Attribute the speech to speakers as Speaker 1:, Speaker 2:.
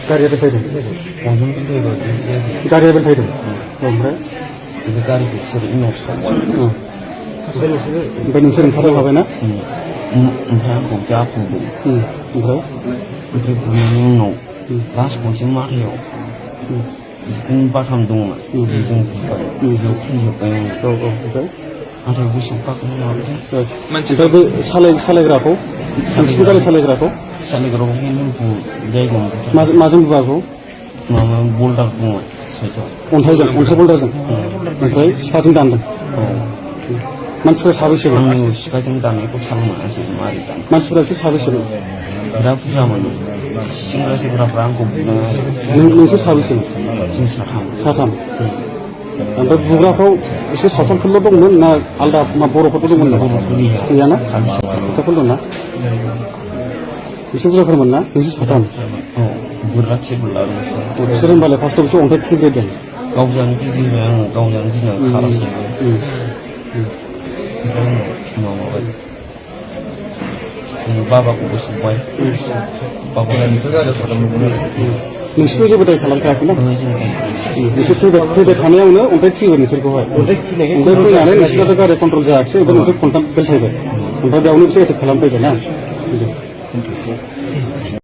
Speaker 1: गारिया बेलथायदों गारिया बेलथायदों ओमफ्राय
Speaker 2: गारिखौ बिसोर उनाव सावबाय
Speaker 1: ओमफ्राय नोंसोर ओंखारनो हाबायना
Speaker 2: ओमफ्राय आंखौ जाफुंदों
Speaker 1: ओमफ्राय
Speaker 2: बुनायनि उनाव लास्ट खनसे माथायाव बिदिनो बाथाम दंमोन बेजों बुबाय बेयाव फैजोब्बाय
Speaker 1: औ ओमफ्राय
Speaker 2: नाथाय गोसोआव गाखोनो हाबाय
Speaker 1: ओमफ्राय बे सालायग्राखौ नोंसिनि गारि सालायग्राखौ माजों बुवाखौ
Speaker 2: माबा बल्डार दंमोन साइडआव
Speaker 1: अन्थाइ बल्डारजों ओमफ्राय सिखाजों दानदों मानसिफ्रा साबैसे
Speaker 2: आंनि सिखाजों दाननायखौ थाल मोनासै मारै दान
Speaker 1: मानसिफ्रा एसे साबैसे
Speaker 2: बिराद बुरजा मोनो सेंग्रा सेंग्राफ्रा आंखौ बुदों
Speaker 1: नोंसोर साबैसे
Speaker 2: जों साथाम
Speaker 1: ओमफ्राय बुग्राफ्राव एसे सावथालफोरल' दंमोन ना आलदा बर'फोरबो दंमोन ना गैयाना सावथालफोर दंना एसे बुरजाफोरमोन ना नोंसोर साथाम बिसोर होनबालाय फार्स्टआव बिसोर अन्थाइ खुबैग्रोदों
Speaker 2: गावजानो गिदिंबाय आङो गावजानो गिदिंनानै खारासै माबाबाय बाबाखौबो सोंबाय
Speaker 1: नोंसोरखौ जेबो दाय खालामखायाखैना नोंसोर फैबाय थानायावनो अन्थाइ खुबैबाय नोंसोरखौहाय अन्थाइ खुबैनानै नोंसोरनाथ' गारि कन्ट्रल जायाखिसै ओमफ्राय नोंसोर खनथाम बेलथायबाय ओमफ्राय बेयावनो बिसोर एटेक खालामफैबाय ना